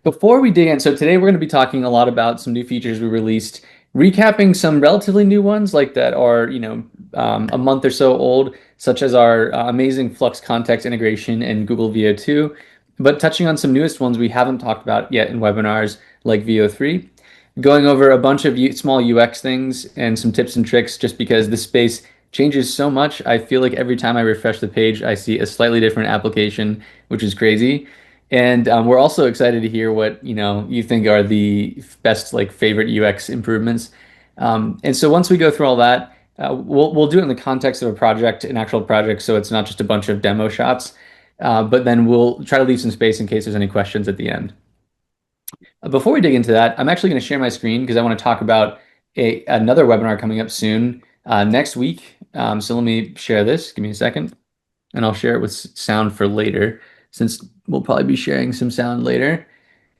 Before we dig in, so today we're going to be talking a lot about some new features we released, recapping some relatively new ones like that are, a month or so old, such as our amazing FLUX Kontext integration in Google VO2, but touching on some newest ones we haven't talked about yet in webinars like VO3, going over a bunch of small UX things and some tips and tricks just because the space changes so much. I feel like every time I refresh the page, I see a slightly different application, which is crazy. And we're also excited to hear what you think are the best like favorite UX improvements. And so once we go through all that, we'll do it in the context of a project, an actual project, so it's not just a bunch of demo shots. But then we'll try to leave some space in case there's any questions at the end. Before we dig into that, I'm actually going to share my screen because I want to talk about another webinar coming up soon next week. So let me share this. Give me a second, and I'll share it with sound for later, since we'll probably be sharing some sound later.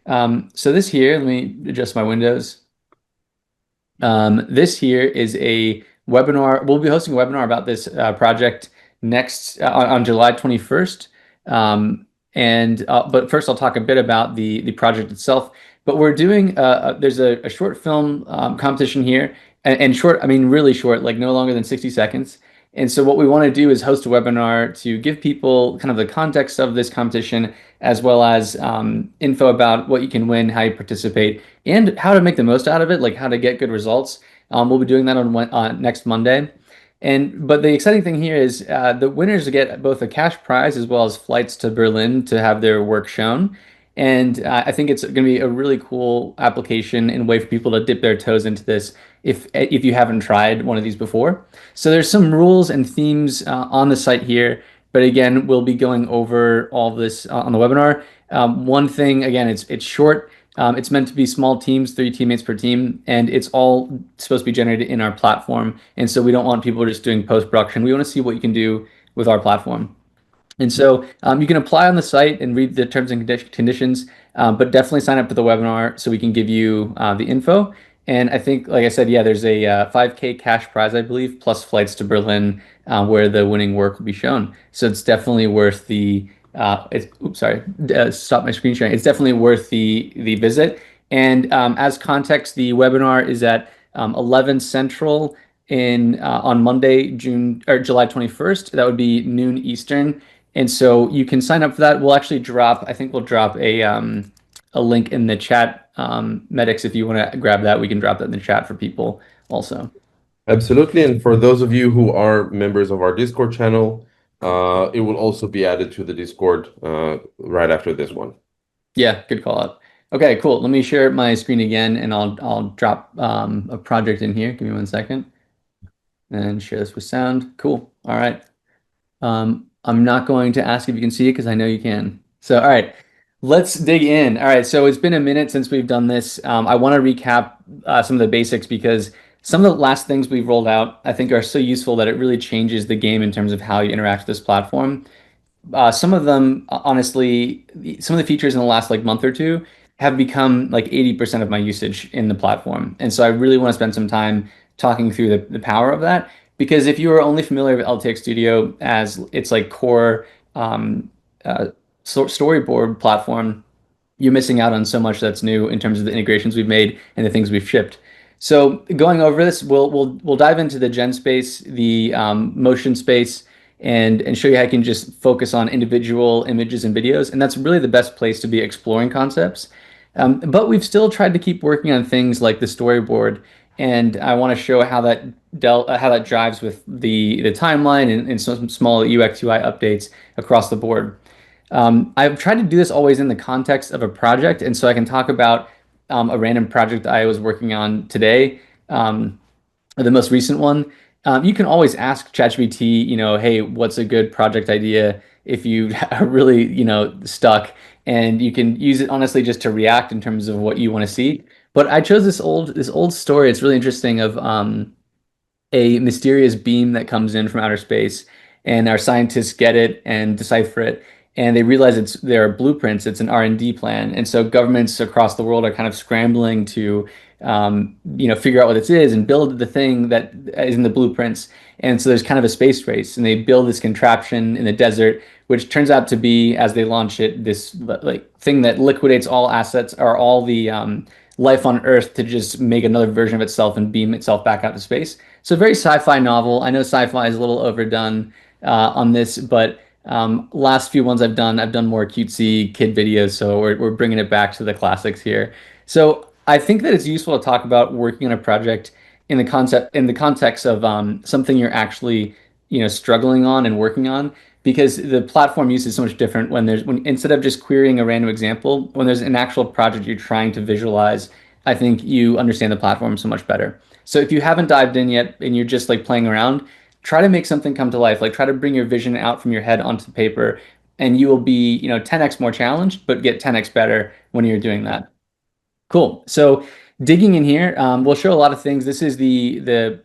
So this here, let me adjust my windows. This here is a webinar. We'll be hosting a webinar about this project next on July 21st. But first I'll talk a bit about the project itself. But we're doing there's a short film competition here, and short, I mean really short, like no longer than 60 seconds. And so what we want to do is host a webinar to give people kind of the context of this competition, as well as info about what you can win, how you participate, and how to make the most out of it, like how to get good results. We'll be doing that on next Monday. But the exciting thing here is the winners get both a cash prize as well as flights to Berlin to have their work shown. And I think it's going to be a really cool application and way for people to dip their toes into this if you haven't tried one of these before. So there's some rules and themes on the site here. But again, we'll be going over all of this on the webinar. One thing, again, it's short. It's meant to be small teams, 3 teammates per team, and it's all supposed to be generated in our platform. And so we don't want people just doing post-production. We want to see what you can do with our platform. And so you can apply on the site and read the terms and conditions, but definitely sign up for the webinar so we can give you the info. And I think, like I said, yeah, there's a 5K cash prize, I believe, plus flights to Berlin where the winning work will be shown. So it's definitely worth the stop my screen sharing. It's definitely worth the visit. And as context, the webinar is at 11 Central on Monday, July 21st. That would be noon Eastern. And so you can sign up for that. We'll actually I think we'll drop a link in the chat. Medics, if you want to grab that, we can drop that in the chat for people also. Absolutely. And for those of you who are members of our Discord channel, it will also be added to the Discord right after this one. Yeah, good call out. Okay, cool. Let me share my screen again, and I'll drop a project in here. Give me 1 second, and share this with sound. Cool. All right. I'm not going to ask if you can see it because I know you can. So, all right, let's dig in. All right, so it's been a minute since we've done this. I want to recap some of the basics because some of the last things we've rolled out, I think, are so useful that it really changes the game in terms of how you interact with this platform. Some of them, honestly, some of the features in the last like month or two have become like 80% of my usage in the platform. And so I really want to spend some time talking through the power of that. Because if you are only familiar with LTX Studio as its like core storyboard platform, you're missing out on so much that's new in terms of the integrations we've made and the things we've shipped. So going over this, we'll dive into the gen space, the motion space, and show you how you can just focus on individual images and videos. And that's really the best place to be exploring concepts. But we've still tried to keep working on things like the storyboard. And I want to show how that drives with the timeline and some small UX UI updates across the board. I've tried to do this always in the context of a project, and so I can talk about a random project I was working on today, the most recent one. You can always ask ChatGPT, hey, what's a good project idea if you are really, stuck, and you can use it honestly just to react in terms of what you want to see. But I chose this old story. It's really interesting of a mysterious beam that comes in from outer space, and our scientists get it and decipher it. and they realize there are blueprints, it's an R&D plan. And so governments across the world are kind of scrambling to figure out what this is and build the thing that is in the blueprints. And so there's kind of a space race, and they build this contraption in the desert, which turns out to be, as they launch it, this like thing that liquidates all assets or all the life on Earth to just make another version of itself and beam itself back out to space. So very sci-fi novel. I know sci-fi is a little overdone on this, but last few ones I've done more cutesy kid videos, so we're bringing it back to the classics here. So I think that it's useful to talk about working on a project in the context of something you're actually struggling on and working on, because the platform use is so much different when instead of just querying a random example, when there's an actual project you're trying to visualize. I think you understand the platform so much better. So if you haven't dived in yet and you're just like playing around, try to make something come to life. Like try to bring your vision out from your head onto the paper, and you will be 10x more challenged, but get 10x better when you're doing that. Cool. So digging in here, we'll show a lot of things. This is the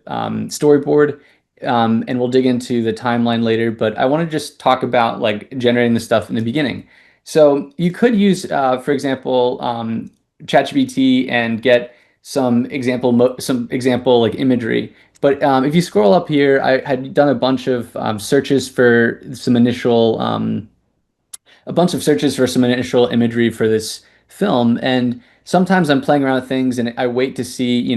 storyboard, and we'll dig into the timeline later. But I want to just talk about like generating the stuff in the beginning. So you could use, for example, ChatGPT and get some example like imagery. But if you scroll up here, I had done a bunch of searches for some initial imagery for this film. And sometimes I'm playing around with things and I wait to see,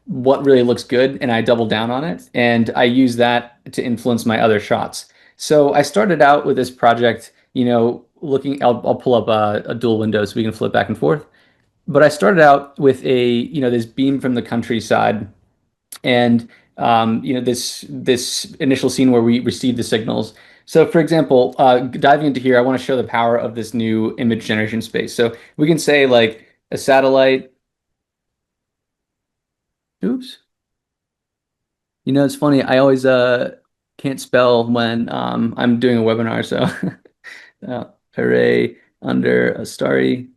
what really looks good, and I double down on it. And I use that to influence my other shots. So I started out with this project, I'll pull up a dual window so we can flip back and forth. But I started out with this beam from the countryside, and this initial scene where we receive the signals. So for example, diving into here, I want to show the power of this new image generation space. So we can say like a satellite. Oops. It's funny. I always can't spell when I'm doing a webinar. So array under a starry.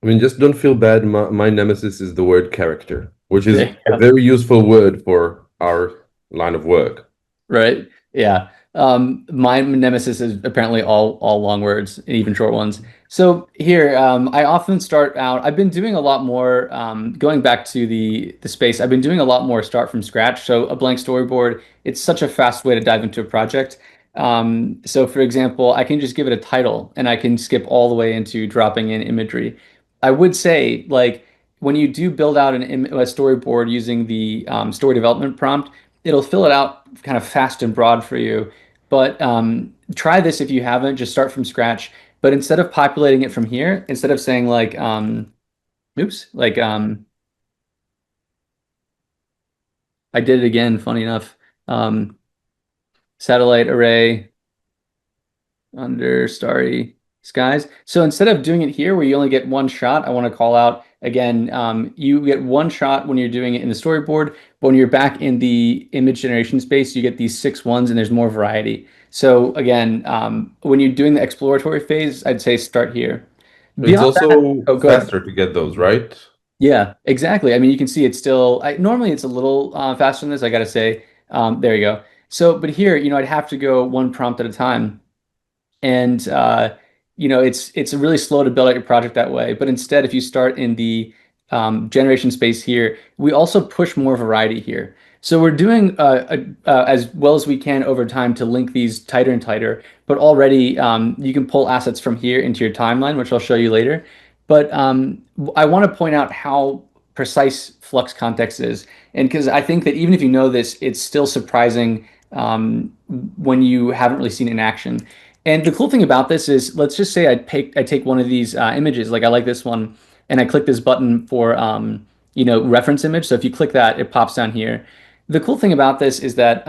I mean, just don't feel bad. My nemesis is the word character, which is There you a go. very useful word for our line of work. Right? Yeah. My nemesis is apparently all long words, and even short ones. So here, I often start out. I've been doing a lot more. Going back to the space, I've been doing a lot more start from scratch. So a blank storyboard. It's such a fast way to dive into a project. So for example, I can just give it a title, and I can skip all the way into dropping in imagery. I would say like when you do build out a storyboard using the story development prompt, it'll fill it out kind of fast and broad for you. But try this if you haven't, just start from scratch. But instead of populating it from here, instead of saying like, oops, like I did it again, funny enough. Um, Satellite array under starry skies. So instead of doing it here where you only get one shot, I want to call out again, you get one shot when you're doing it in the storyboard, but when you're back in the image generation space, you get these 6 ones and there's more variety. So again, when you're doing the exploratory phase, I'd say start here. It's Beyond that, also oh, go ahead. faster to get those, right? Yeah, exactly. I mean, you can see it's still, normally it's a little faster than this, I gotta say. There you go. So, but here, I'd have to go one prompt at a time, and it's really slow to build out your project that way. But instead, if you start in the generation space here, we also push more variety here. So we're doing as well as we can over time to link these tighter and tighter. But already you can pull assets from here into your timeline, which I'll show you later. But I want to point out how precise Flux Kontext is, and because I think that even if you know this, it's still surprising when you haven't really seen it in action. And the cool thing about this is, let's just say I take one of these images, like I like this one, and I click this button for reference image. So if you click that, it pops down here. The cool thing about this is that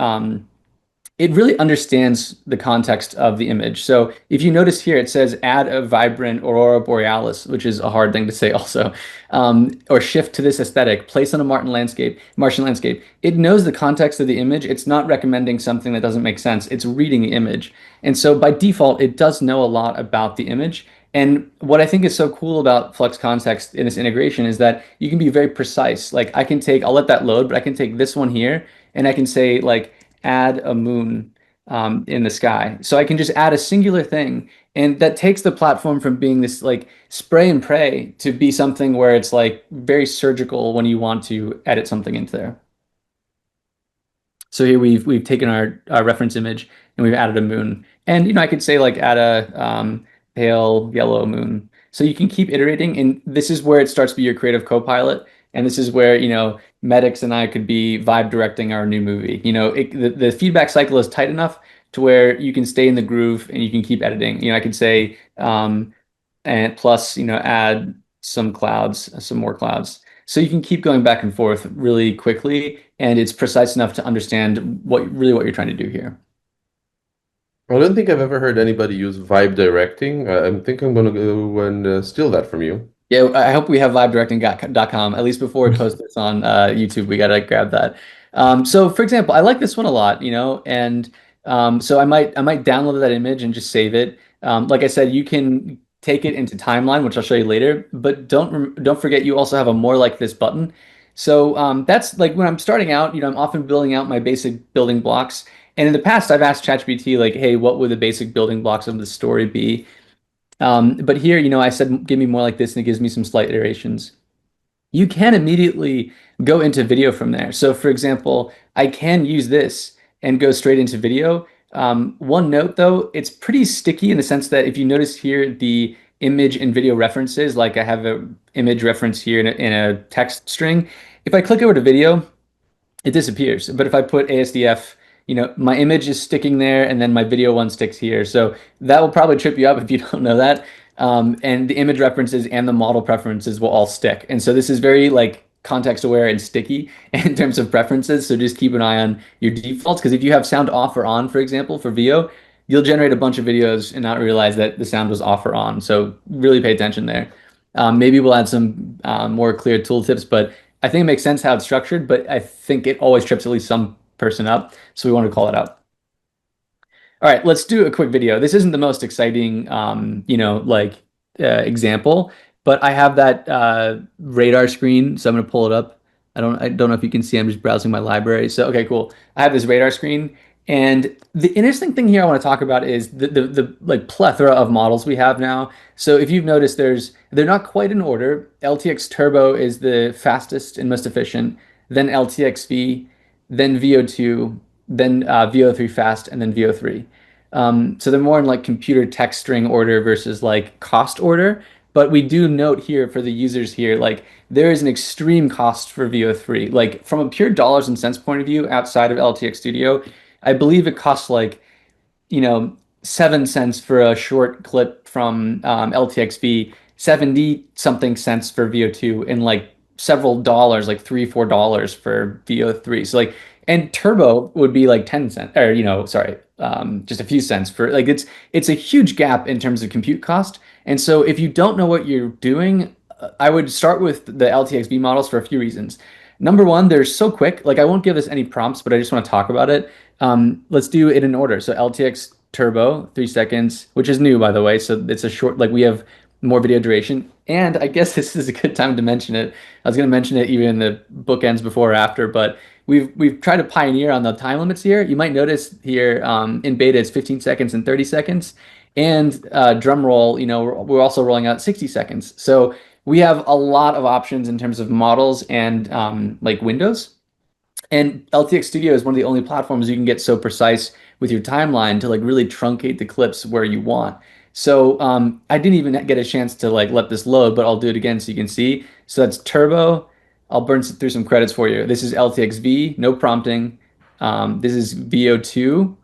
it really understands the context of the image. So if you notice here, it says add a vibrant aurora borealis, which is a hard thing to say also, or shift to this aesthetic, place on a Martian landscape. It knows the context of the image. It's not recommending something that doesn't make sense. It's reading the image. And so by default, it does know a lot about the image. And what I think is so cool about Flux Kontext in this integration is that you can be very precise. Like I'll let that load, but I can take this one here and I can say like, add a moon. in the sky. So I can just add a singular thing, and that takes the platform from being this like spray and pray to be something where it's like very surgical when you want to edit something into there. So here we've taken our reference image and we've added a moon. And I could say like add a pale yellow moon. So you can keep iterating, and this is where it starts to be your creative co-pilot. And this is where, Medix and I could be vibe directing our new movie. The feedback cycle is tight enough to where you can stay in the groove and you can keep editing. I could say and plus, add some clouds, some more clouds. So you can keep going back and forth really quickly, and it's precise enough to understand what you're trying to do here. I don't think I've ever heard anybody use vibe directing. I think I'm gonna go and steal that from you. Yeah, I hope we have vibedirecting.com. At least before we post this on YouTube, we gotta grab that. So for example, I like this one a lot, and so I might download that image and just save it. Like I said, you can take it into timeline, which I'll show you later, but don't forget you also have a more like this button. So that's like when I'm starting out, I'm often building out my basic building blocks. And in the past, I've asked ChatGPT like, hey, what would the basic building blocks of the story be? But here, I said, give me more like this, and it gives me some slight iterations. You can immediately go into video from there. So, for example, I can use this and go straight into video. One note, though, it's pretty sticky in the sense that if you notice here, the image and video references, like I have a image reference here in a text string. If I click over to video, it disappears. But if I put ASDF, my image is sticking there and then my video one sticks here. So that will probably trip you up if you don't know that. And the image references and the model preferences will all stick. And so this is very like context aware and sticky in terms of preferences. So just keep an eye on your defaults, because if you have sound off or on, for example, for VO, you'll generate a bunch of videos and not realize that the sound was off or on. So really pay attention there. Maybe we'll add some more clear tooltips, but I think it makes sense how it's structured, but I think it always trips at least some person up. So we want to call it out. All right, let's do a quick video. This isn't the most exciting, example, but I have that radar screen, so I'm going to pull it up. I don't know if you can see. I'm just browsing my library. So okay, cool. I have this radar screen, and the interesting thing here I want to talk about is the like plethora of models we have now. So if you've noticed, they're not quite in order. LTX Turbo is the fastest and most efficient, then LTX V, then VO2, then VO3 fast, and then VO3. So they're more in like computer text string order versus like cost order. But we do note here for the users here, like there is an extreme cost for VO3. Like from a pure dollars and cents point of view, outside of LTX Studio, I believe it costs like 7 cents for a short clip from LTXV, 70 something cents for VO2, and like several dollars, like $3, $4 for VO3. So like, and turbo would be like 10 cents, or sorry, just a few cents for like it's a huge gap in terms of compute cost. And so if you don't know what you're doing, I would start with the LTXV models for a few reasons. Number one, they're so quick. Like I won't give this any prompts, but I just want to talk about it. Let's do it in order. So LTX Turbo, 3 seconds, which is new, by the way. So it's a short, like we have more video duration. And I guess this is a good time to mention it. I was going to mention it even in the bookends before or after, but we've tried to pioneer on the time limits here. You might notice here in beta it's 15 seconds and 30 seconds. And drum roll, we're also rolling out 60 seconds. So we have a lot of options in terms of models and like windows. And LTX Studio is one of the only platforms you can get so precise with your timeline to like really truncate the clips where you want. So I didn't even get a chance to like let this load, but I'll do it again so you can see. So that's Turbo. I'll burn through some credits for you. This is LTXV, no prompting. This is VO2,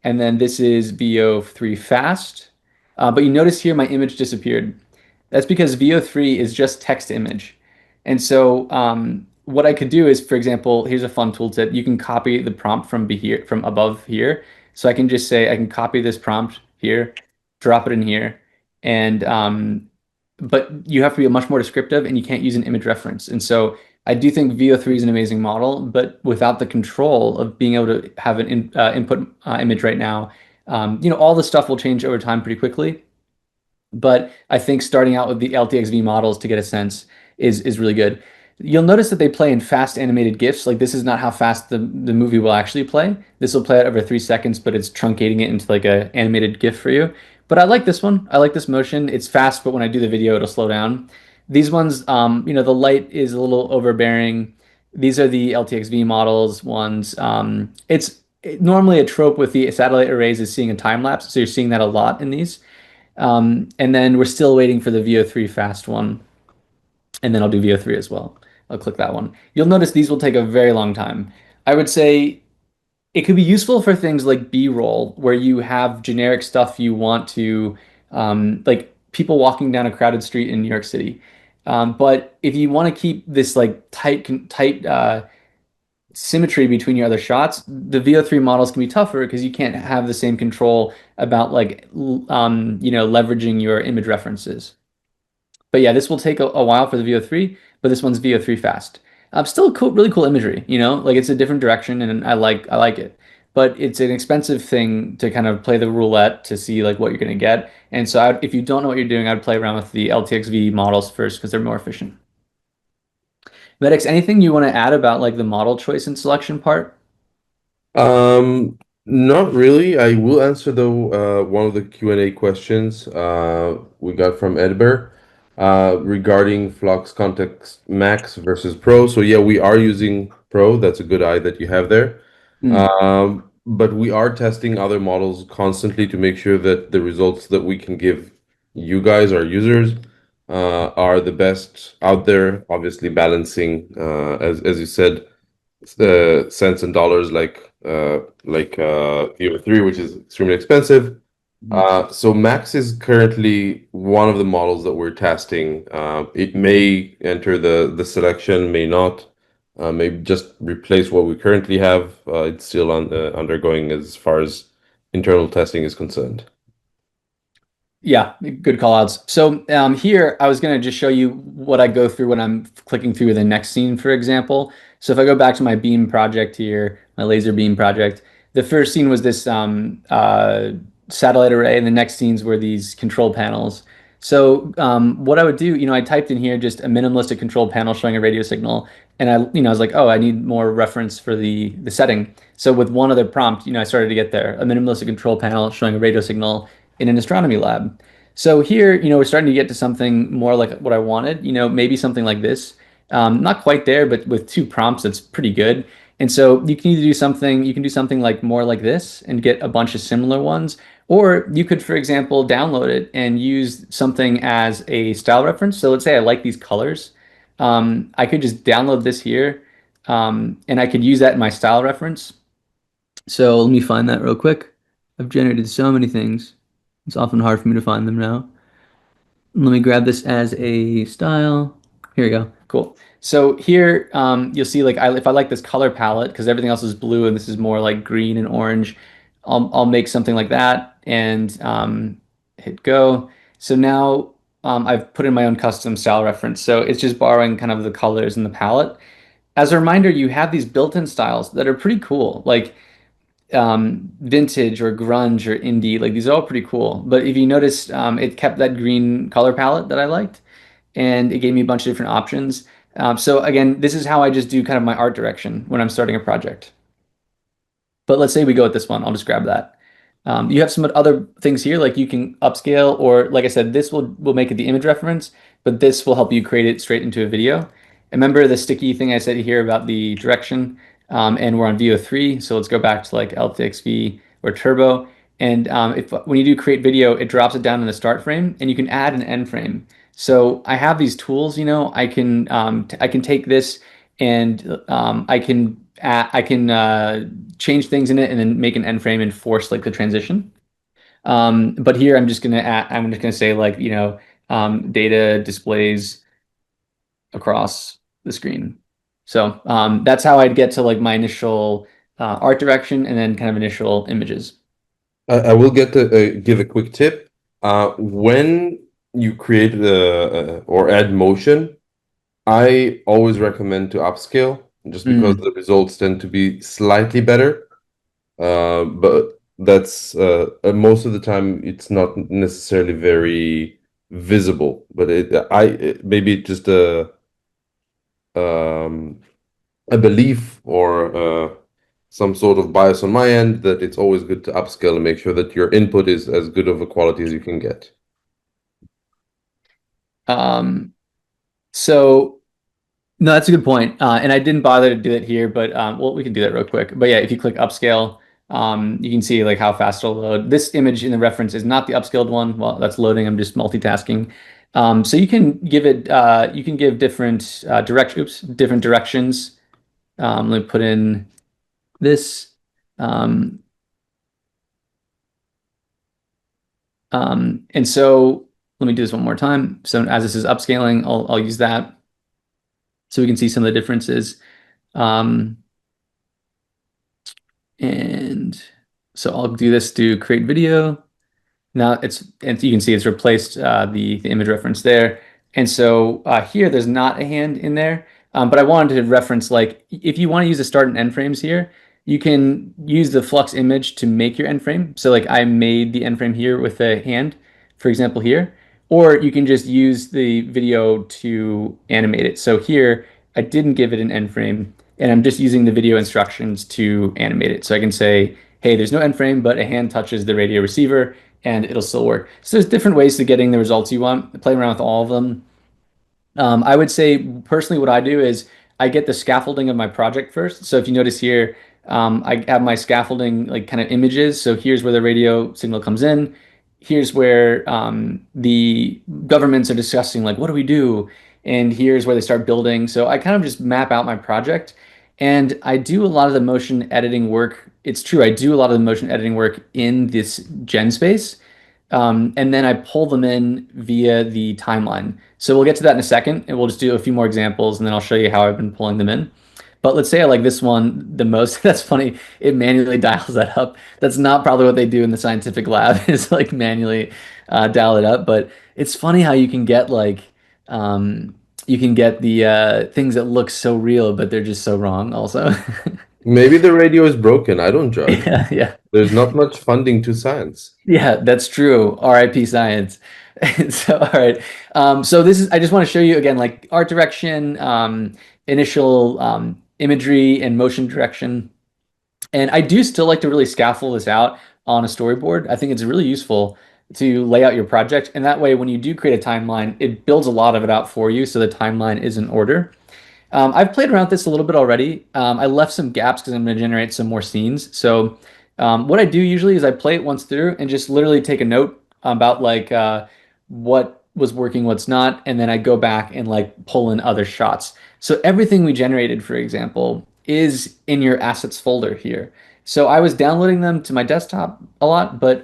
and then this is VO3 fast. But you notice here my image disappeared. That's because VO3 is just text image. And so what I could do is, for example, here's a fun tooltip. You can copy the prompt from above here. So I can just say, I can copy this prompt here, drop it in here. And but you have to be much more descriptive and you can't use an image reference. And so I do think VO3 is an amazing model, but without the control of being able to have an input image right now, all the stuff will change over time pretty quickly. But I think starting out with the LTXV models to get a sense is really good. You'll notice that they play in fast animated GIFs. Like this is not how fast the movie will actually play. This will play out over 3 seconds, but it's truncating it into like a animated GIF for you. But I like this one. I like this motion. It's fast, but when I do the video, it'll slow down. These ones, the light is a little overbearing. These are the LTXV models ones. It's normally a trope with the satellite arrays is seeing a time lapse, so you're seeing that a lot in these. And then we're still waiting for the VO3 fast one, and then I'll do VO3 as well. I'll click that one. You'll notice these will take a very long time. I would say it could be useful for things like B-roll, where you have generic stuff you want to, like people walking down a crowded street in New York City. But if you want to keep this like tight symmetry between your other shots, the VO3 models can be tougher because you can't have the same control about like leveraging your image references. But yeah, this will take a while for the VO3, but this one's VO3 fast. Still cool, really cool imagery, like it's a different direction and I like it. But it's an expensive thing to kind of play the roulette to see like what you're going to get. And so if you don't know what you're doing, I'd play around with the LTXV models first because they're more efficient. Medix, anything you want to add about like the model choice and selection part? Um, Not really. I will answer though one of the Q&A questions we got from Edber regarding Flux Context Max versus Pro. So yeah, we are using Pro. That's a good eye that you have there. Mm. But we are testing other models constantly to make sure that the results that we can give you guys, our users, are the best out there. Obviously, balancing, as you said, the cents and dollars like VO3, which is extremely expensive. So Max is currently one of the models that we're testing. It may enter the selection, may not. May just replace what we currently have. It's still undergoing as far as internal testing is concerned. Yeah, good call outs. So here I was going to just show you what I go through when I'm clicking through the next scene, for example. So if I go back to my beam project here, my laser beam project, the first scene was this satellite array, and the next scenes were these control panels. So what I would do, I typed in here just a minimalistic control panel showing a radio signal, and I was like, oh, I need more reference for the setting. So with one other prompt, I started to get there, a minimalistic control panel showing a radio signal in an astronomy lab. So here, we're starting to get to something more like what I wanted, maybe something like this. Not quite there, but with two prompts, that's pretty good. And so you can do something like more like this and get a bunch of similar ones. Or you could, for example, download it and use something as a style reference. So let's say I like these colors. I could just download this here, and I could use that in my style reference. So let me find that real quick. I've generated so many things. It's often hard for me to find them now. Let me grab this as a style. Here we go. Cool. So here you'll see like if I like this color palette because everything else is blue and this is more like green and orange, I'll make something like that and hit go. So now I've put in my own custom style reference. So it's just borrowing kind of the colors in the palette. As a reminder, you have these built-in styles that are pretty cool. Like vintage or grunge or indie. Like these are all pretty cool. But if you notice, it kept that green color palette that I liked, and it gave me a bunch of different options. So again, this is how I just do kind of my art direction when I'm starting a project. But let's say we go with this one. I'll just grab that. You have some other things here, like you can upscale, or like I said, this will make it the image reference, but this will help you create it straight into a video. And remember the sticky thing I said here about the direction, and we're on VO3, so let's go back to like LTXV or Turbo. And if when you do create video, it drops it down in the start frame, and you can add an end frame. So I have these tools, I can take this and I can change things in it and then make an end frame and force like the transition. But here I'm just gonna say like, data displays across the screen. So that's how I'd get to like my initial art direction and then kind of initial images. I will get to give a quick tip. When you create or add motion, I always recommend to upscale just because Mm. the results tend to be slightly better. But that's most of the time it's not necessarily very visible. But maybe just um, a belief or some sort of bias on my end that it's always good to upscale and make sure that your input is as good of a quality as you can get. Um, so no, that's a good point. And I didn't bother to do it here, but well, we can do that real quick. But yeah, if you click upscale, you can see like how fast it'll load. This image in the reference is not the upscaled one. Well, that's loading. I'm just multitasking. So you can give it, you can give different different directions. Let me put in this. Um, and so let me do this one more time. So as this is upscaling, I'll use that so we can see some of the differences. Um, and so I'll do this to create video. Now and you can see it's replaced the image reference there. And so here there's not a hand in there, but I wanted to reference like if you want to use the start and end frames here, you can use the Flux image to make your end frame. So like I made the end frame here with a hand, for example here, or you can just use the video to animate it. So here I didn't give it an end frame, and I'm just using the video instructions to animate it. So I can say, hey, there's no end frame, but a hand touches the radio receiver and it'll still work. So there's different ways to getting the results you want. Play around with all of them. I would say personally, what I do is I get the scaffolding of my project first. So if you notice here, I have my scaffolding like kind of images. So here's where the radio signal comes in. Here's where the governments are discussing like what do we do, and here's where they start building. So I kind of just map out my project, and I do a lot of the motion editing work. It's true, I do a lot of the motion editing work in this gen space. And then I pull them in via the timeline. So we'll get to that in a second, and we'll just do a few more examples, and then I'll show you how I've been pulling them in. But let's say I like this one the most. That's funny. It manually dials that up. That's not probably what they do in the scientific lab is like manually dial it up. But it's funny how you can get like you can get the things that look so real, but they're just so wrong also. Maybe the radio is broken. I don't judge. Yeah, yeah. There's not much funding to science. Yeah, that's true. RIP science. So, all right. So this is, I just want to show you again, like art direction, initial imagery and motion direction. And I do still like to really scaffold this out on a storyboard. I think it's really useful to lay out your project. And that way, when you do create a timeline, it builds a lot of it out for you so the timeline is in order. I've played around with this a little bit already. I left some gaps because I'm going to generate some more scenes. So what I do usually is I play it once through and just literally take a note about like what was working, what's not, and then I go back and like pull in other shots. So everything we generated, for example, is in your assets folder here. So I was downloading them to my desktop a lot, but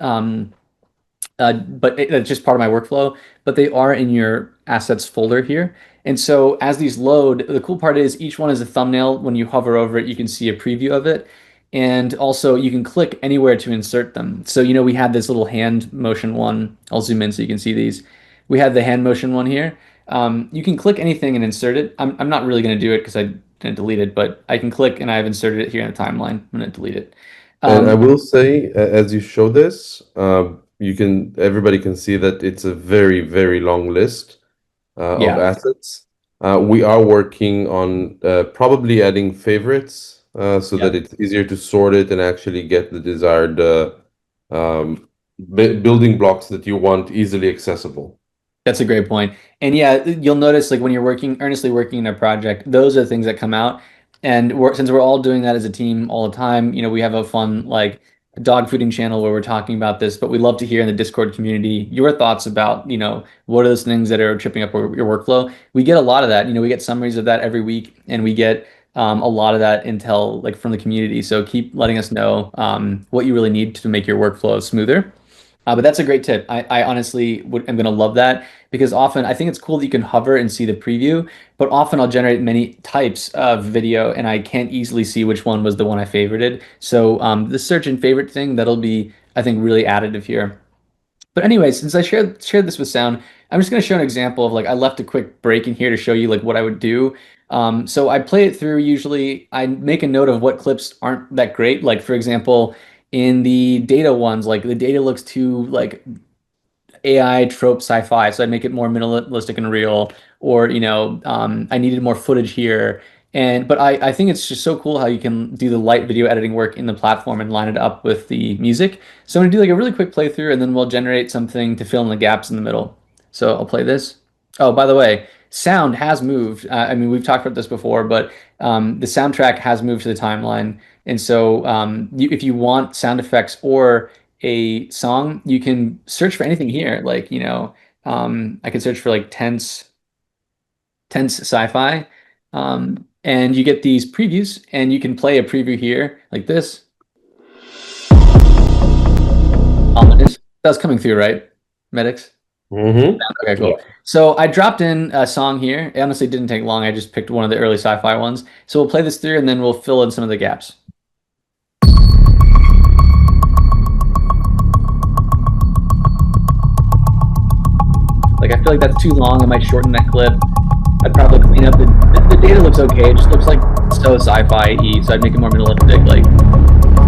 it's just part of my workflow. But they are in your assets folder here. And so as these load, the cool part is each one is a thumbnail. When you hover over it, you can see a preview of it. And also you can click anywhere to insert them. So, you know, we had this little hand motion one. I'll zoom in so you can see these. We had the hand motion one here. You can click anything and insert it. I'm not really going to do it because I didn't delete it, but I can click and I've inserted it here in the timeline. I'm going to delete it. And I Um, will say, as you show this, everybody can see that it's a very, very long list of yeah. assets. We are working on probably adding favorites so Yeah. that it's easier to sort it and actually get the desired um, building blocks that you want easily accessible. That's a great point. And yeah, you'll notice like when you're working earnestly working in a project, those are the things that come out. And since we're all doing that as a team all the time, you know, we have a fun like dog fooding channel where we're talking about this, but we love to hear in the Discord community your thoughts about, you know, what are those things that are tripping up your workflow. We get a lot of that. You know, we get summaries of that every week, and we get a lot of that intel like from the community. So keep letting us know what you really need to make your workflow smoother. But that's a great tip. I honestly am going to love that because often I think it's cool that you can hover and see the preview, but often I'll generate many types of video and I can't easily see which one was the one I favorited. So the search and favorite thing, that'll be, I think, really additive here. But anyway, since I shared this with sound, I'm just going to show an example of like I left a quick break in here to show you like what I would do. So I play it through. Usually, I make a note of what clips aren't that great. Like for example, in the data ones, like the data looks too like AI trope sci-fi, so I'd make it more minimalistic and real, or I needed more footage here. And but I think it's just so cool how you can do the light video editing work in the platform and line it up with the music. So I'm gonna do like a really quick playthrough, and then we'll generate something to fill in the gaps in the middle. So I'll play this. Oh, by the way, sound has moved. I mean, we've talked about this before, but the soundtrack has moved to the timeline. And so if you want sound effects or a song, you can search for anything here. Like, I can search for like tense sci-fi. And you get these previews, and you can play a preview here like this. Ominous. That's coming through, right? Medics? Okay, Yeah. cool. So I dropped in a song here. It honestly didn't take long. I just picked one of the early sci-fi ones. So we'll play this through, and then we'll fill in some of the gaps. Like, I feel like that's too long. I might shorten that clip. I'd probably clean up the data looks okay. It just looks like so sci-fi-y. So I'd make it more minimalistic. Like,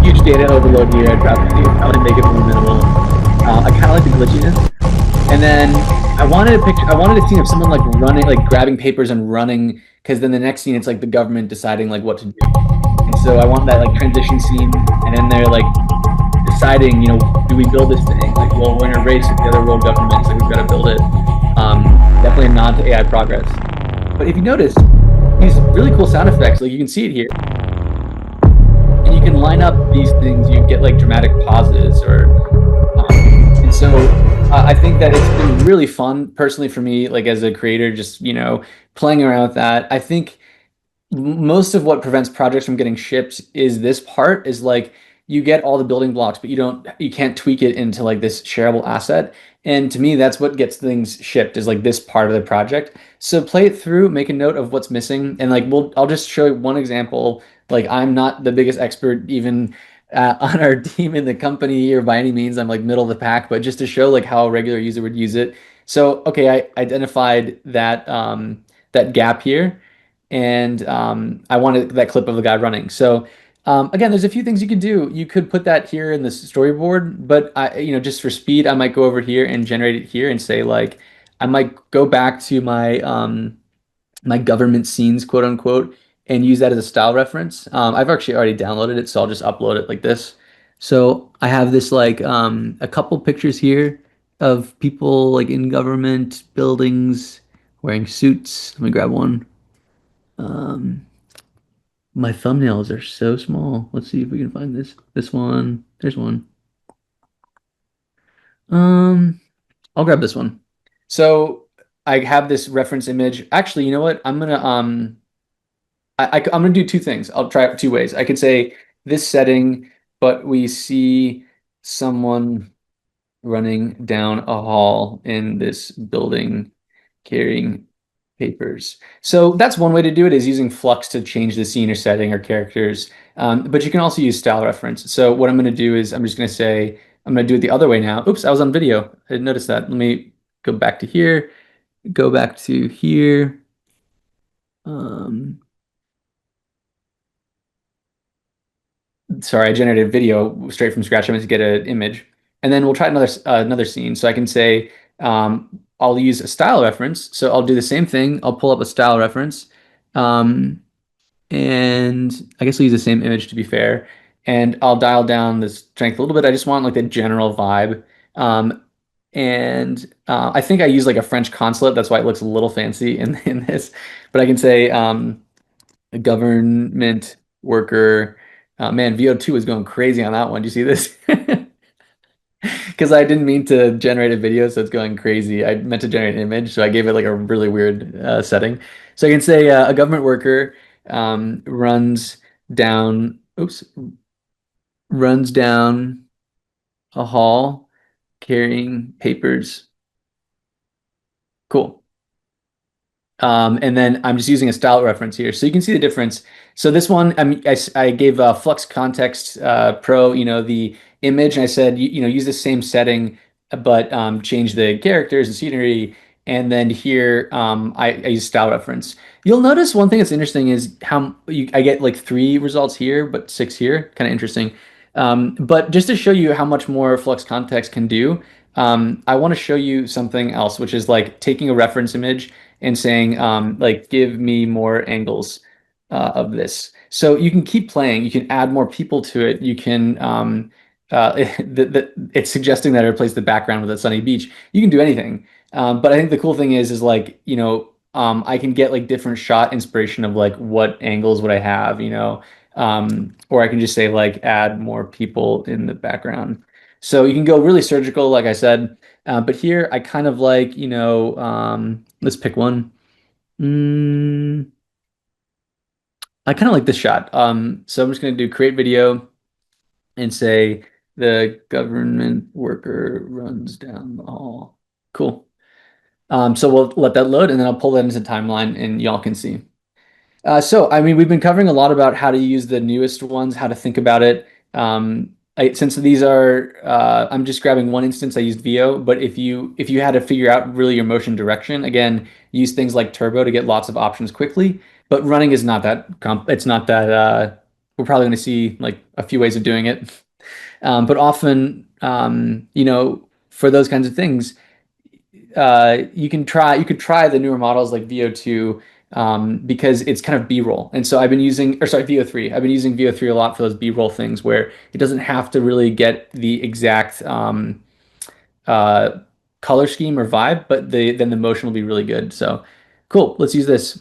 huge data overload here. I would make it more minimal. I kind of like the glitchiness. And then I wanted a scene of someone like running, like grabbing papers and running, because then the next scene it's like the government deciding like what to do. And so I want that like transition scene, and then they're like deciding, do we build this thing? Like, well, we're in a race with the other world governments, like we've got to build it. Definitely a nod to AI progress. But if you notice, these really cool sound effects, like you can see it here, and you can line up these things. You get like dramatic pauses, and so I think that it's been really fun personally for me, like as a creator, just playing around with that. I think most of what prevents projects from getting shipped is this part is like you get all the building blocks, but you can't tweak it into like this shareable asset. And to me, that's what gets things shipped is like this part of the project. So play it through, make a note of what's missing, and like I'll just show you one example. Like I'm not the biggest expert even on our team in the company or by any means. I'm like middle of the pack, but just to show like how a regular user would use it. So okay, I identified that gap here, and I wanted that clip of the guy running. So again, there's a few things you could do. You could put that here in the storyboard, but just for speed, I might go over here and generate it here and say like, I might go back to my government scenes, quote unquote, and use that as a style reference. I've actually already downloaded it, so I'll just upload it like this. So I have this like a couple pictures here of people like in government buildings wearing suits. Let me grab one. Um, my thumbnails are so small. Let's see if we can find this one. There's one. Um, I'll grab this one. So I have this reference image. Actually, you know what? I'm gonna do two things. I'll try it two ways. I could say this setting, but we see someone running down a hall in this building carrying papers. So that's one way to do it is using Flux to change the scene or setting or characters. But you can also use style reference. So what I'm going to do is I'm just going to say, I'm going to do it the other way now. Oops, I was on video. I didn't notice that. Let me go back to here, go back to here. Um, sorry, I generated a video straight from scratch. I'm going to get an image. And then we'll try another scene. So I can say, I'll use a style reference. So I'll do the same thing. I'll pull up a style reference. And I guess I'll use the same image to be fair. And I'll dial down the strength a little bit. I just want like the general vibe. And I think I use like a French consulate. That's why it looks a little fancy in this. But I can say a government worker. Man, VO2 is going crazy on that one. Do you see this? Because I didn't mean to generate a video, so it's going crazy. I meant to generate an image, so I gave it like a really weird setting. So I can say a government worker runs down, oops, runs down a hall carrying papers. Cool. And then I'm just using a style reference here. So you can see the difference. So this one, I gave FLUX Kontext Pro, the image, and I said, use the same setting, but change the characters and scenery. And then here, I use style reference. You'll notice one thing that's interesting is how I get like 3 results here, but 6 here. Kind of interesting. But just to show you how much more Flux Kontext can do, I want to show you something else, which is like taking a reference image and saying, like, give me more angles of this. So you can keep playing. You can add more people to it. You can, it's suggesting that I replace the background with a sunny beach. You can do anything. But I think the cool thing is like, I can get like different shot inspiration of like what angles would I have, or I can just say like add more people in the background. So you can go really surgical, like I said. But here I kind of like, let's pick one. Mm, I kind of like this shot. So I'm just going to do create video and say the government worker runs down the hall. Cool. So we'll let that load and then I'll pull that into timeline and y'all can see. I mean, we've been covering a lot about how to use the newest ones, how to think about it. Since these are, I'm just grabbing one instance. I used VO, but if you had to figure out really your motion direction, again, use things like Turbo to get lots of options quickly. But running is not that it's not that. We're probably going to see like a few ways of doing it. But often, for those kinds of things you could try the newer models like VO2 because it's kind of B-roll. And so I've been using, or sorry, VO3. I've been using VO3 a lot for those B-roll things where it doesn't have to really get the exact uh, color scheme or vibe, but then the motion will be really good. So cool. Let's use this.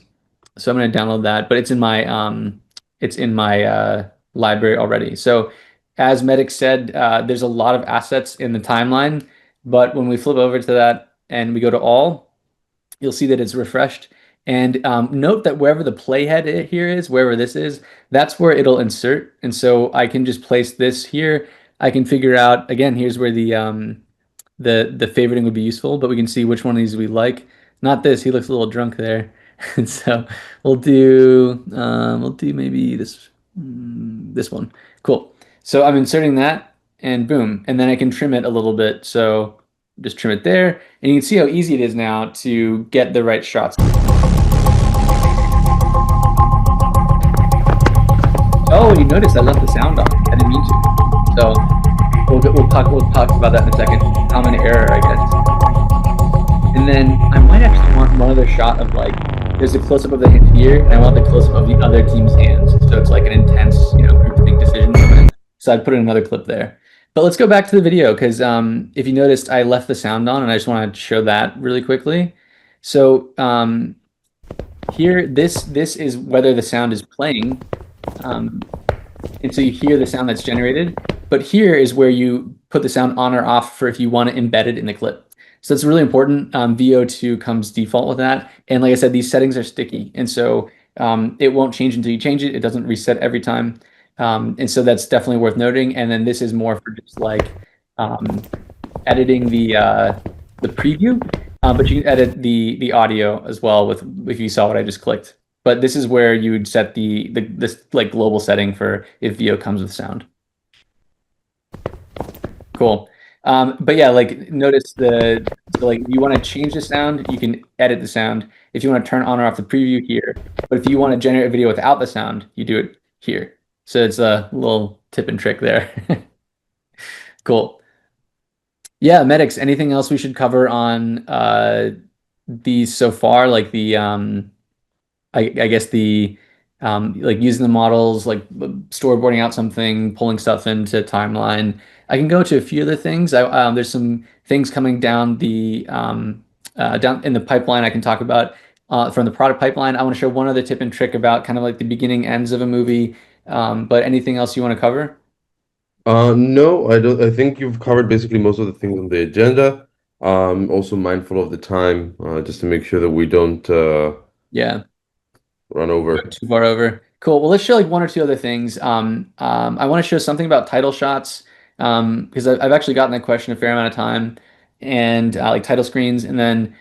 So I'm going to download that, but it's in my library already. So as Medic said, there's a lot of assets in the timeline, but when we flip over to that and we go to all, you'll see that it's refreshed. And note that wherever the playhead here is, wherever this is, that's where it'll insert. And so I can just place this here. I can figure out, again, here's where the favoriting would be useful, but we can see which one of these we like. Not this, he looks a little drunk there. And so we'll do maybe this one. Cool. So I'm inserting that and boom, and then I can trim it a little bit. So just trim it there, and you can see how easy it is now to get the right shots. Oh, you noticed I left the sound on. I didn't mean to. So we'll talk about that in a second. Common error, I guess. And then I might actually want one other shot of like, there's a close-up of the hand here, and I want the close-up of the other team's hands. So it's like an intense, groupthink decision moment. So I'd put in another clip there. But let's go back to the video because if you noticed, I left the sound on, and I just want to show that really quickly. So here, this is whether the sound is playing. And so you hear the sound that's generated. But here is where you put the sound on or off for if you want to embed it in the clip. So it's really important. VO2 comes default with that. And like I said, these settings are sticky. And so it won't change until you change it. It doesn't reset every time. And so that's definitely worth noting. And then this is more for just like editing the preview, but you can edit the audio as well with if you saw what I just clicked. But this is where you would set this like global setting for if VO comes with sound. Cool. But yeah, like notice so like you want to change the sound, you can edit the sound. If you want to turn on or off the preview here, but if you want to generate a video without the sound, you do it here. So it's a little tip and trick there. Cool. Yeah, medics, anything else we should cover on these so far? Like I guess like using the models, like storyboarding out something, pulling stuff into timeline. I can go to a few other things. There's some things coming down down in the pipeline I can talk about from the product pipeline. I want to show one other tip and trick about kind of like the beginning ends of a movie. But anything else you want to cover? No, I don't. I think you've covered basically most of the things on the agenda. Also mindful of the time, just to make sure that we don't Yeah. run over. Too far over. Cool. Well, let's show like one or two other things. I want to show something about title shots because I've actually gotten that question a fair amount of time, and like title screens. And then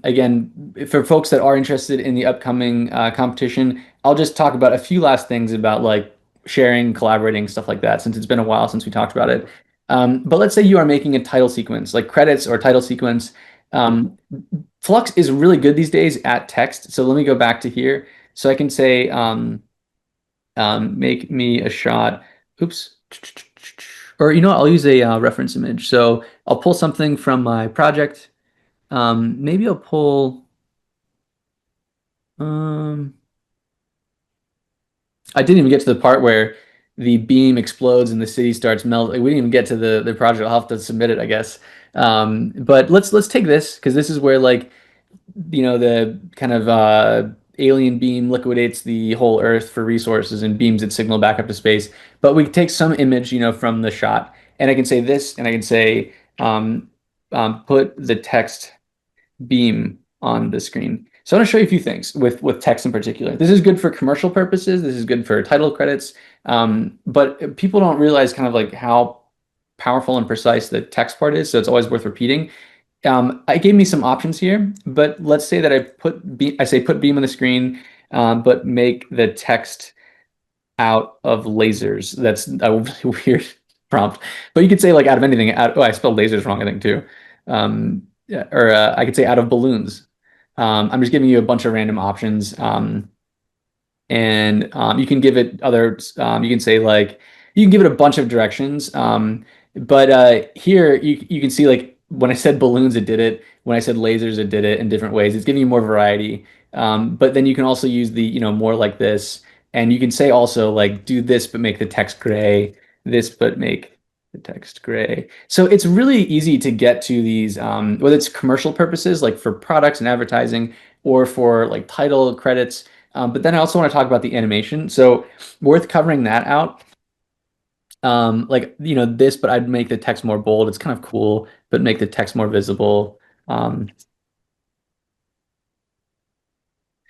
again, for folks that are interested in the upcoming competition, I'll just talk about a few last things about like sharing, collaborating, stuff like that, since it's been a while since we talked about it. But let's say you are making a title sequence, like credits or title sequence. Um, Flux is really good these days at text. So let me go back to here. So I can say, make me a shot. Oops. Or I'll use a reference image. So I'll pull something from my project. Maybe I'll pull. Um, I didn't even get to the part where the beam explodes and the city starts melting. We didn't even get to the project. I'll have to submit it, I guess. But let's take this because this is where like the kind of alien beam liquidates the whole Earth for resources and beams its signal back up to space. But we take some image, from the shot, and I can say this, and I can say put the text beam on the screen. So I want to show you a few things with text in particular. This is good for commercial purposes. This is good for title credits. But people don't realize kind of like how powerful and precise the text part is. So it's always worth repeating. It gave me some options here, but let's say that I say put beam on the screen, but make the text out of lasers. That's a really weird prompt, but you could say like out of anything. Oh, I spelled lasers wrong, I think too. Yeah, or I could say out of balloons. I'm just giving you a bunch of random options. And you can give it others. You can say like you can give it a bunch of directions. But here you can see like when I said balloons, it did it. When I said lasers, it did it in different ways. It's giving you more variety. But then you can also use the more like this, and you can say also like do this but make the text gray. This but make the text gray. So it's really easy to get to these, whether it's commercial purposes like for products and advertising, or for like title credits. But then I also want to talk about the animation. So worth covering that out. Like, this, but I'd make the text more bold. It's kind of cool, but make the text more visible.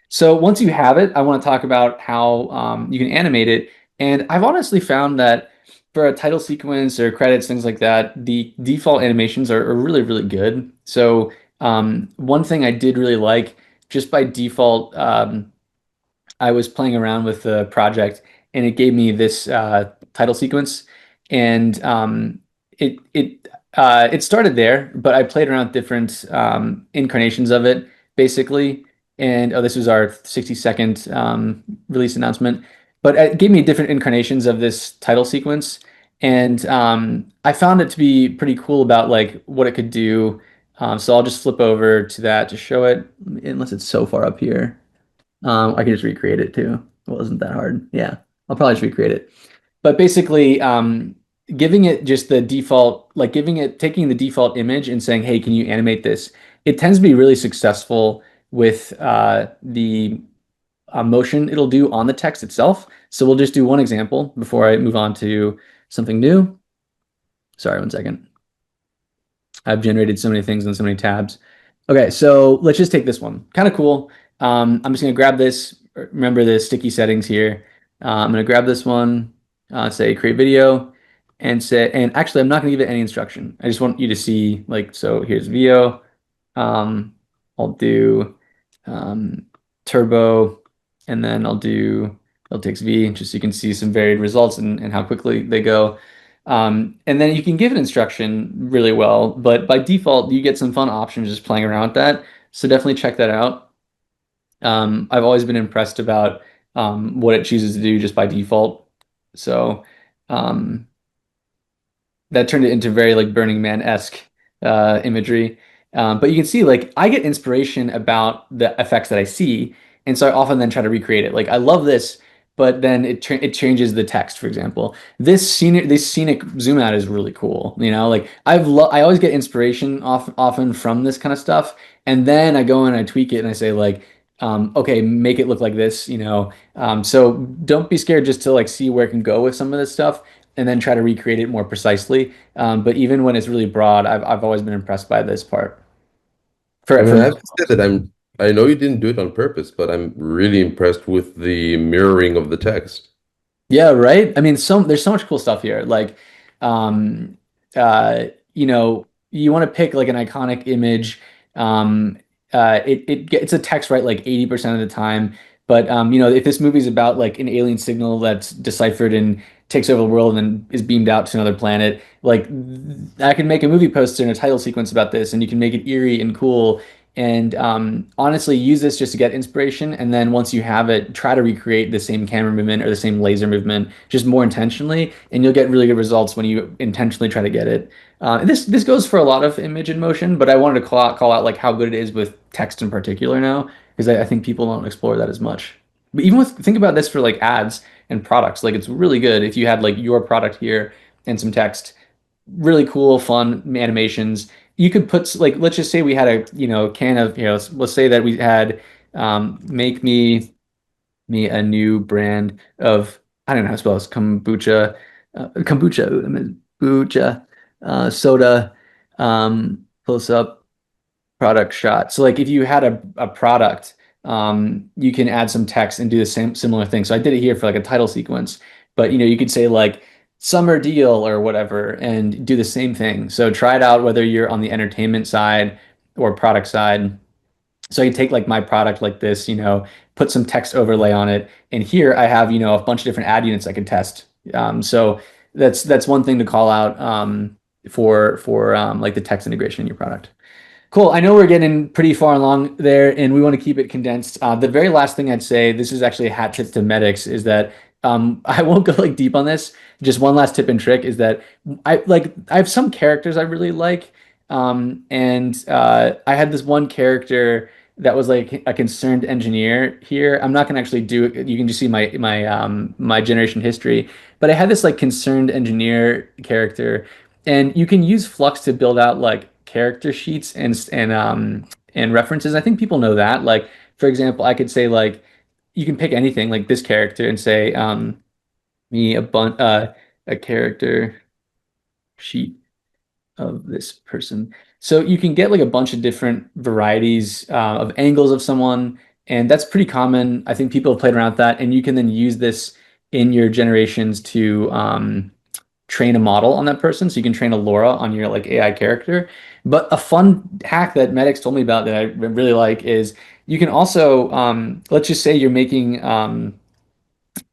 So once you have it, I want to talk about how you can animate it. And I've honestly found that for a title sequence or credits, things like that, the default animations are really, really good. So one thing I did really like, just by default, I was playing around with the project and it gave me this title sequence, and it started there, but I played around with different incarnations of it basically. And oh, this was our 60-second release announcement, but it gave me different incarnations of this title sequence, and I found it to be pretty cool about like what it could do. So I'll just flip over to that to show it, unless it's so far up here. I can just recreate it too. It wasn't that hard. Yeah, I'll probably just recreate it. But basically, giving it just the default, like taking the default image and saying, "Hey, can you animate this?" It tends to be really successful with the motion it'll do on the text itself. So we'll just do one example before I move on to something new. Sorry, one second. I've generated so many things on so many tabs. Okay, so let's just take this one. Kind of cool. I'm just gonna grab this. Remember the sticky settings here. I'm gonna grab this one, say create video, and actually I'm not gonna give it any instruction. I just want you to see like, so here's VO. I'll do um, turbo, and then I'll do LTX V, just so you can see some varied results and how quickly they go. And then you can give an instruction really well, but by default, you get some fun options just playing around with that. So definitely check that out. I've always been impressed about what it chooses to do just by default. So um, that turned it into very like Burning Man-esque imagery. But you can see like I get inspiration about the effects that I see, and so I often then try to recreate it. Like I love this, but then it changes the text, for example. This scenic zoom out is really cool. Like I always get inspiration often from this kind of stuff, and then I go and I tweak it and I say like, okay, make it look like this. So don't be scared just to like see where it can go with some of this stuff, and then try to recreate it more precisely. But even when it's really broad, I've always been impressed by this part. I For mean, I me. have to say that I know you didn't do it on purpose, but I'm really impressed with the mirroring of the text. Yeah, right. I mean, there's so much cool stuff here. Like, um, you want to pick like an iconic image. Um, it's a text, right? Like 80% of the time. But if this movie's about like an alien signal that's deciphered and takes over the world and then is beamed out to another planet, like I can make a movie poster and a title sequence about this, and you can make it eerie and cool. And honestly, use this just to get inspiration. And then once you have it, try to recreate the same camera movement or the same laser movement, just more intentionally, and you'll get really good results when you intentionally try to get it. This goes for a lot of image and motion, but I wanted to call out like how good it is with text in particular now, because I think people don't explore that as much. But even with think about this for like ads and products, like it's really good if you had like your product here and some text, really cool, fun animations. You could put like let's just say we had a can of let's say that we had make me a new brand of I don't know how to spell this kombucha soda close up product shot. So like if you had a product, you can add some text and do the same similar thing. So I did it here for like a title sequence, but you could say like summer deal or whatever and do the same thing. So try it out whether you're on the entertainment side or product side. So I can take like my product like this, put some text overlay on it, and here I have a bunch of different ad units I can test. So that's one thing to call out for like the text integration in your product. Cool. I know we're getting pretty far along there, and we want to keep it condensed. The very last thing I'd say, this is actually a hat tip to medics, is that I won't go like deep on this. Just one last tip and trick is that I have some characters I really like, and I had this one character that was like a concerned engineer here. I'm not gonna actually do it. You can just see my generation history, but I had this like concerned engineer character, and you can use Flux to build out like character sheets and references. I think people know that. Like for example, I could say like you can pick anything like this character and say me a character sheet of this person. So you can get like a bunch of different varieties of angles of someone, and that's pretty common. I think people have played around with that, and you can then use this in your generations to train a model on that person. So you can train a Laura on your like AI character. But a fun hack that Medix told me about that I really like is you can also let's just say you're making getting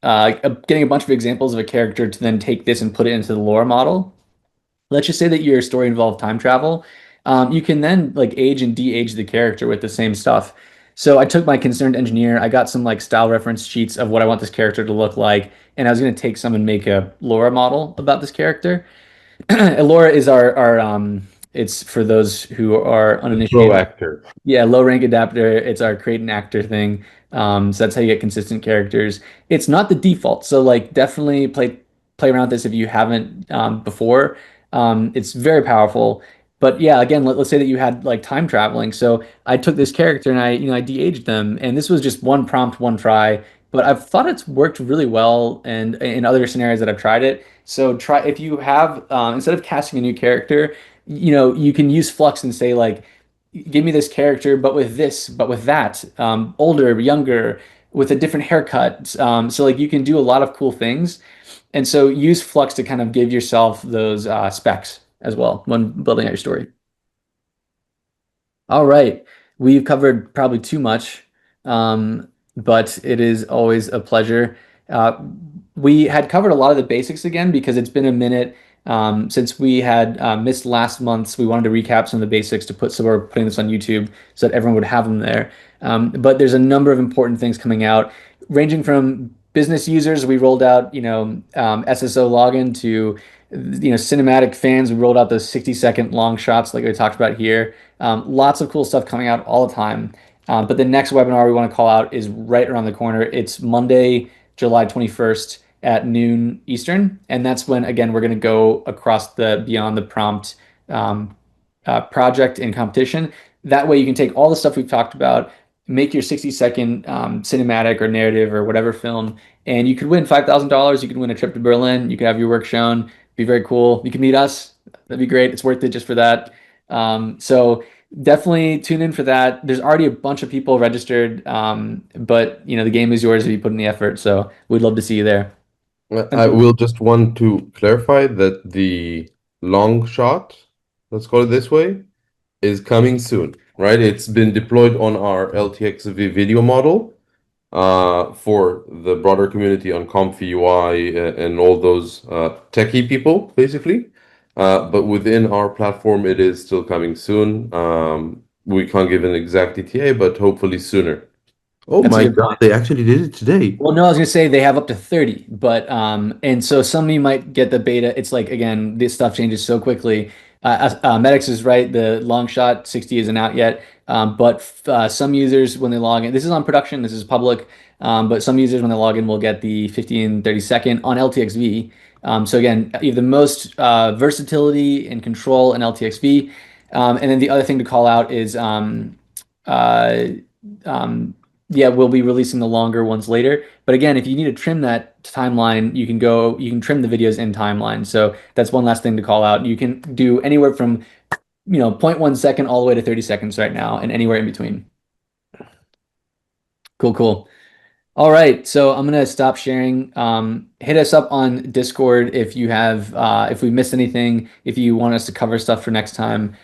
a bunch of examples of a character to then take this and put it into the Laura model. Let's just say that your story involved time travel. You can then like age and de-age the character with the same stuff. So I took my concerned engineer, I got some like style reference sheets of what I want this character to look like, and I was going to take some and make a Laura model about this character. Laura is our it's for those who are The pro uninitiated. actor. Yeah, low rank adapter. It's our create an actor thing. So that's how you get consistent characters. It's not the default. So like definitely play around with this if you haven't before. It's very powerful. But yeah, again, let's say that you had like time traveling. So I took this character and I de-aged them, and this was just one prompt, one try. But I've thought it's worked really well, and in other scenarios that I've tried it. So try if you have instead of casting a new character, you can use Flux and say like give me this character, but with that, older, younger, with a different haircut. So like you can do a lot of cool things, and so use Flux to kind of give yourself those specs as well when building out your story. All right, we've covered probably too much, but it is always a pleasure. Uh, we had covered a lot of the basics again because it's been a minute since we had missed last month's. We wanted to recap some of the basics to put, so we're putting this on YouTube so that everyone would have them there. But there's a number of important things coming out, ranging from business users. We rolled out, SSO login to, cinematic fans. We rolled out those 60-second long shots like we talked about here. Lots of cool stuff coming out all the time. But the next webinar we want to call out is right around the corner. It's Monday, July 21st at noon Eastern. And that's when, again, we're going to go across the beyond the prompt project and competition. That way you can take all the stuff we've talked about, make your 60-second cinematic or narrative or whatever film, and you could win $5,000. You could win a trip to Berlin. You could have your work shown. Be very cool. You can meet us. That'd be great. It's worth it just for that. So definitely tune in for that. There's already a bunch of people registered, but the game is yours if you put in the effort. So we'd love to see you there. I Until will just want to clarify that the long shot, let's call it this way, is coming soon, right? It's been deployed on our LTX video model for the broader community on Comfy UI and all those techie people, basically. But within our platform, it is still coming soon. we can't give an exact ETA, but hopefully sooner. Oh That's a my good God, point. they actually did it today. Well, no, I was gonna say they have up to 30, but and so some of you might get the beta. It's like again, this stuff changes so quickly. Medix is right. The long shot 60 isn't out yet, but some users when they log in, this is on production, this is public, but some users when they log in will get the 50 and 30-second on LTXV. So again, you have the most versatility and control in LTXV, and then the other thing to call out is uh, um, yeah, we'll be releasing the longer ones later. But again, if you need to trim that timeline, you can trim the videos in timeline. So that's one last thing to call out. You can do anywhere from, you know, 0.1 second all the way to 30 seconds right now and anywhere in between. Cool, cool. All right, so I'm gonna stop sharing. Hit us up on Discord if you have if we missed anything, if you want us to cover stuff for next time.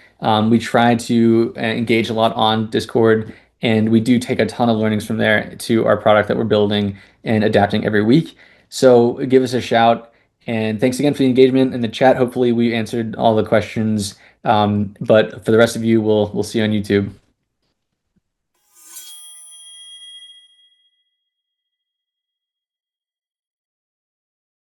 We try to engage a lot on Discord, and we do take a ton of learnings from there to our product that we're building and adapting every week. So give us a shout, and thanks again for the engagement in the chat. Hopefully, we answered all the questions. But for the rest of you, we'll see you on YouTube.